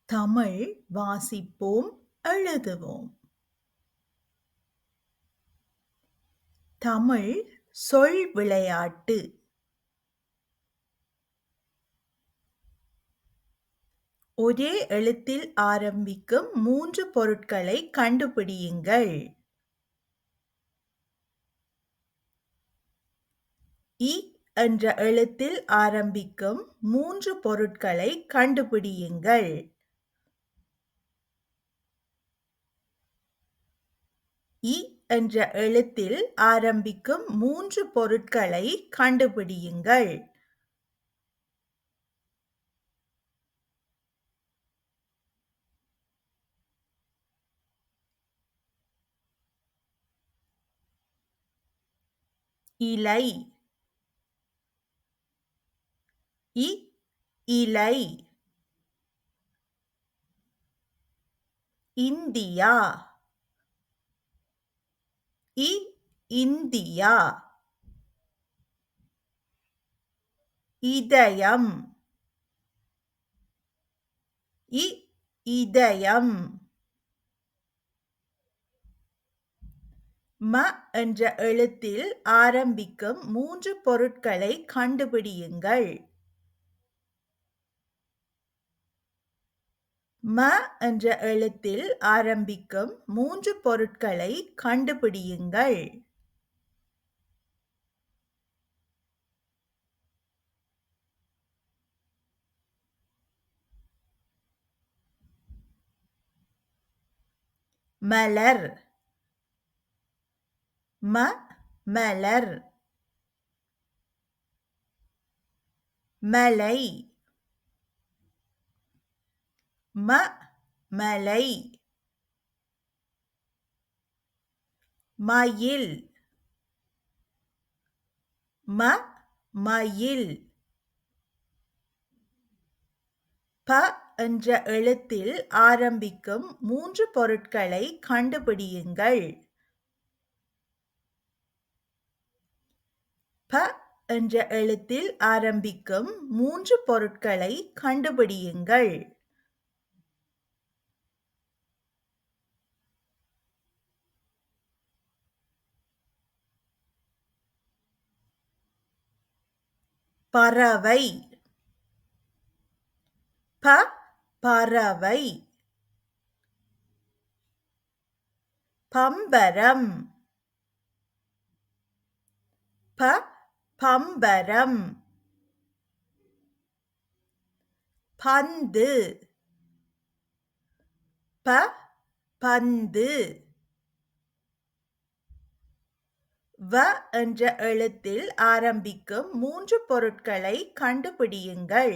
தமிழ் வாசிப்போம், எழுதுவோம். தமிழ் சொல் விளையாட்டு. ஒரே எழுத்தில் ஆரம்பிக்கும் 3 பொருட்களை கண்டுபிடியுங்கள். இ என்ற எழுத்தில் ஆரம்பிக்கும் 3 பொருட்களை கண்டுபிடியுங்கள். இ என்ற எழுத்தில் ஆரம்பிக்கும் 3 பொருட்களை கண்டுபிடியுங்கள். இலை. இ இலை. இந்தியா. இ இந்தியா. இதயம். இ இதயம். ம என்ற எழுத்தில் ஆரம்பிக்கும் 3 பொருட்களை கண்டுபிடியுங்கள். ம என்ற எழுத்தில் ஆரம்பிக்கும் 3 பொருட்களை கண்டுபிடியுங்கள். மலர். ம மலர். மலை. ம மலை. மயில். ம மயில். ப என்ற எழுத்தில் ஆரம்பிக்கும் 3 பொருட்களை கண்டுபிடியுங்கள். ப என்ற எழுத்தில் ஆரம்பிக்கும் 3 பொருட்களை கண்டுபிடியுங்கள். பறவை. ப பறவை. பம்பரம். ப பம்பரம். பந்து. ப பந்து. வ என்ற எழுத்தில் ஆரம்பிக்கும் 3 பொருட்களை கண்டுபிடியுங்கள்.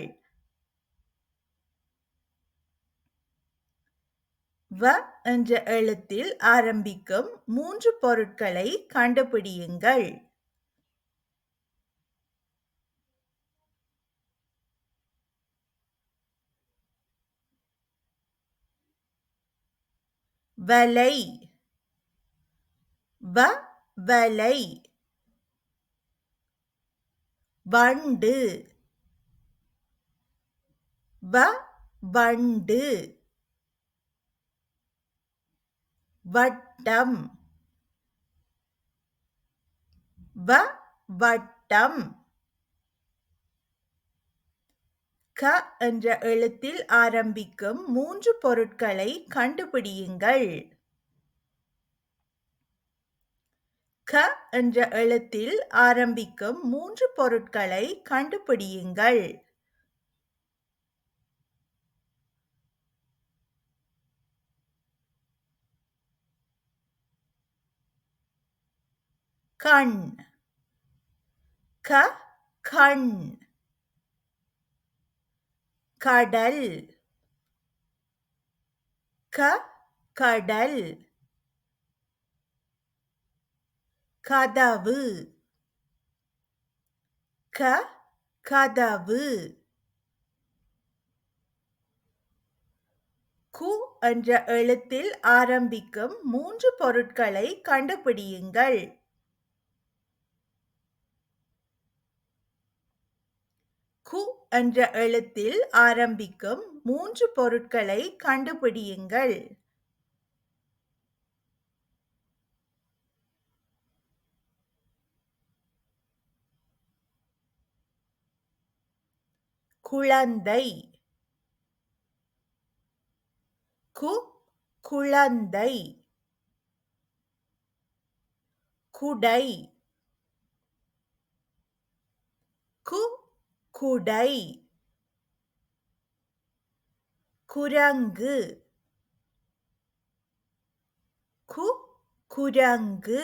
வ என்ற எழுத்தில் ஆரம்பிக்கும் 3 பொருட்களை கண்டுபிடியுங்கள். வலை. வ வலை. வண்டு. வ வண்டு. வட்டம். வ வட்டம். க என்ற எழுத்தில் ஆரம்பிக்கும் 3 பொருட்களை கண்டுபிடியுங்கள். க என்ற எழுத்தில் ஆரம்பிக்கும் 3 பொருட்களை கண்டுபிடியுங்கள். கண். க கண். கடல். க கடல். கதவு. க கதவு. கு என்ற எழுத்தில் ஆரம்பிக்கும் 3 பொருட்களை கண்டுபிடியுங்கள். கு என்ற எழுத்தில் ஆரம்பிக்கும் 3 பொருட்களை கண்டுபிடியுங்கள். குழந்தை. குழந்தை. குடை. குடை. குரங்கு. குரங்கு.